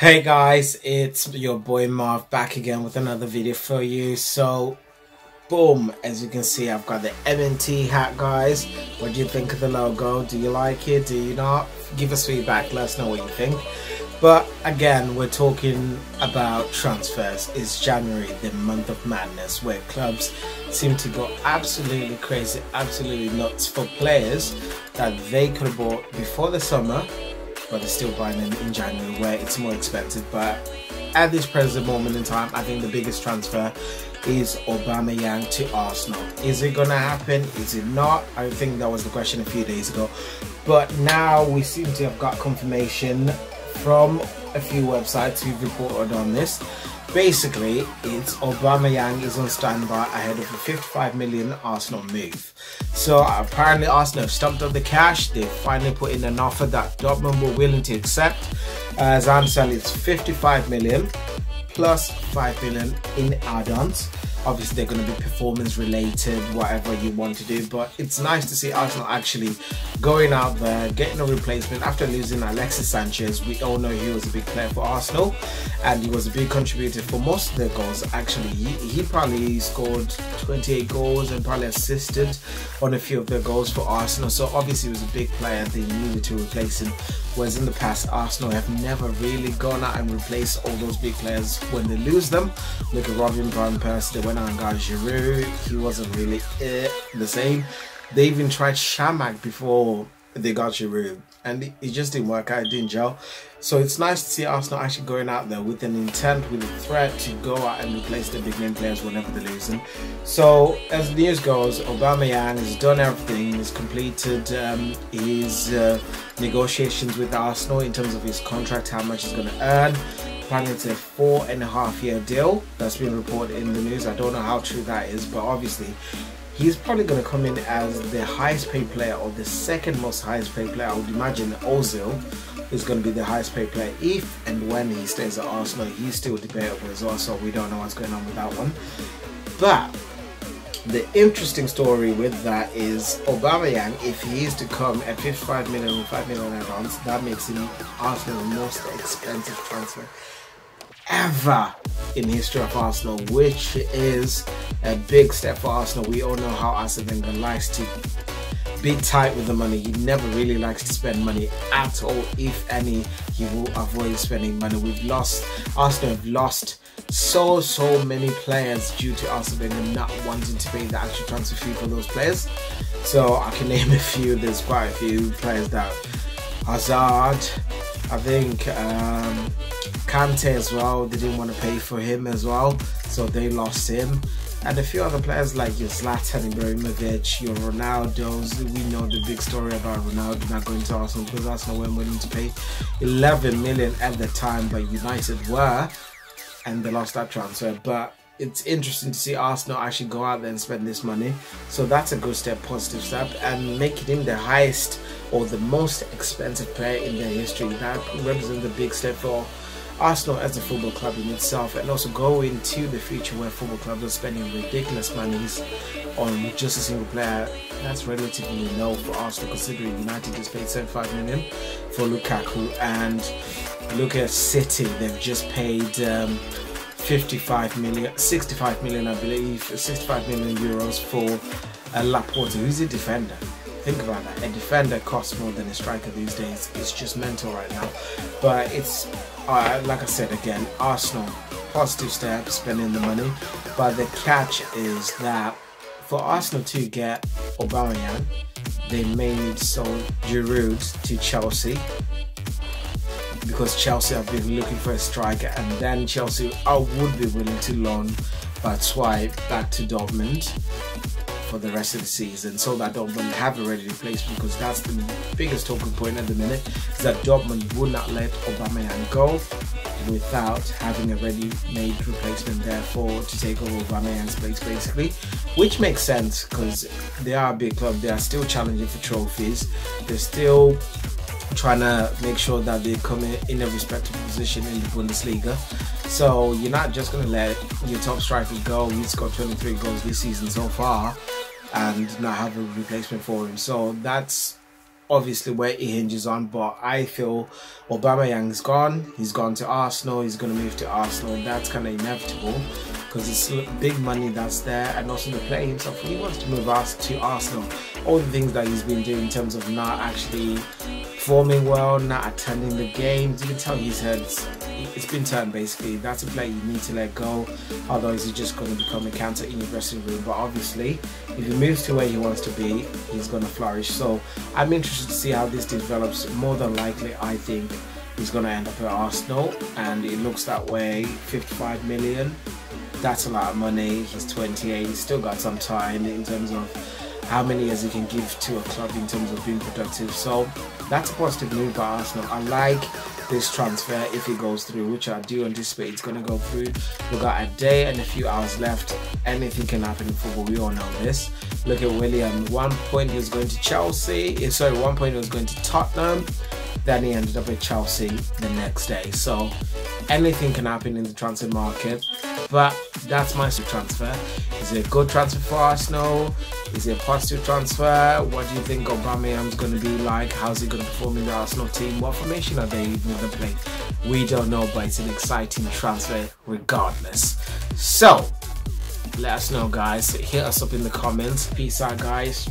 Hey guys, it's your boy Marv back again with another video for you. So boom, as you can see, I've got the MNT hat, guys. What do you think of the logo? Do you like it? Do you not? Give us feedback, let us know what you think. But again, we're talking about transfers. It's January, the month of madness, where clubs seem to go absolutely crazy, absolutely nuts for players that they could have bought before the summer, but they're still buying them in January where it's more expensive. But at this present moment in time, I think the biggest transfer is Aubameyang to Arsenal. Is it gonna happen? Is it not? I think that was the question a few days ago, but now we seem to have got confirmation from a few websites who've reported on this. Basically, it's Aubameyang is on standby ahead of a 55 million Arsenal move. So apparently Arsenal have stumped up the cash. They finally put in an offer that Dortmund were willing to accept. As I understand, it's 55 million plus 5 million in add-ons. Obviously they're going to be performance related, whatever you want to do, but it's nice to see Arsenal actually going out there, getting a replacement after losing Alexis Sanchez. We all know he was a big player for Arsenal and he was a big contributor for most of their goals. Actually, he probably scored 28 goals and probably assisted on a few of their goals for Arsenal. So obviously he was a big player, they needed to replace him. Whereas in the past, Arsenal have never really gone out and replaced all those big players when they lose them. Look at Robin Van Persie, they went out and got Giroud, he wasn't really the same. They even tried Shamak before they got Giroud, and it just didn't work out, it didn't gel. So it's nice to see Arsenal actually going out there with an intent, with a threat to go out and replace the big name players whenever they lose them. So as the news goes, Aubameyang has done everything, he's completed his negotiations with Arsenal in terms of his contract, how much he's going to earn. Apparently it's a 4.5-year deal that's been reported in the news. I don't know how true that is, but obviously he's probably going to come in as the highest paid player, or the second most highest paid player. I would imagine Ozil is going to be the highest paid player if and when he stays at Arsenal. He's still debatable as well, so we don't know what's going on with that one. But the interesting story with that is Aubameyang, if he is to come at 55 million with 5 million add-ons, that makes him Arsenal's most expensive transfer ever in the history of Arsenal, which is a big step for Arsenal. We all know how Arsene Wenger likes to be tight with the money. He never really likes to spend money at all. If any, he will avoid spending money. Arsenal have lost so many players due to Arsene Wenger not wanting to pay the actual transfer fee for those players. So I can name a few. There's quite a few players that Hazard, I think Kante as well, they didn't want to pay for him as well, so they lost him. And a few other players like your Zlatan Ibrahimovic, your Ronaldo's. We know the big story about Ronaldo not going to Arsenal because Arsenal weren't willing to pay 11 million at the time, but United were, and they lost that transfer. But it's interesting to see Arsenal actually go out there and spend this money. So that's a good step, positive step, and making him the highest or the most expensive player in their history. That represents a big step for Arsenal as a football club in itself, and also go into the future where football clubs are spending ridiculous monies on just a single player. That's relatively low for Arsenal, considering United just paid 75 million for Lukaku, and look at City, they've just paid 65 million, I believe, 65 million euros for Laporte, who's a defender. Think about that. A defender costs more than a striker these days. It's just mental right now. But it's, like I said again, Arsenal, positive step, spending the money. But the catch is that for Arsenal to get Aubameyang, they may need to sell Giroud to Chelsea, because Chelsea have been looking for a striker, and then Chelsea would be willing to loan Batshuayi back to Dortmund for the rest of the season, so that Dortmund have a ready replacement, because that's the biggest talking point at the minute, is that Dortmund would not let Aubameyang go without having a ready-made replacement therefore to take over Aubameyang's place, basically, which makes sense because they are a big club. They are still challenging for trophies, they're still trying to make sure that they come in a respectable position in the Bundesliga. So you're not just going to let your top striker go. He's scored 23 goals this season so far and not have a replacement for him. So that's obviously where it hinges on, but I feel Aubameyang's gone. He's gone to Arsenal. He's going to move to Arsenal. That's kind of inevitable because it's big money that's there, and also the player himself, he wants to move us to Arsenal. All the things that he's been doing in terms of not actually performing well, not attending the games, you can tell his head's it's been turned basically. That's a player you need to let go, otherwise he's just going to become a cancer in your dressing room. But obviously if he moves to where he wants to be, he's going to flourish. So I'm interested to see how this develops. More than likely I think he's going to end up at Arsenal, and it looks that way. 55 million, that's a lot of money. He's 28, he's still got some time in terms of how many years he can give to a club in terms of being productive. So that's a positive move by Arsenal. I like this transfer if it goes through, which I do anticipate it's going to go through. We've got a day and a few hours left. Anything can happen in football, we all know this. Look at William. 1 point he was going to Chelsea, sorry, 1 point he was going to Tottenham, then he ended up at Chelsea the next day. So anything can happen in the transfer market, but that's my transfer. Is it a good transfer for Arsenal? Is it a positive transfer? What do you think Aubameyang's going to be like? How's he going to perform in the Arsenal team? What formation are they even going to play? We don't know, but it's an exciting transfer regardless. So let us know, guys. Hit us up in the comments. Peace out, guys.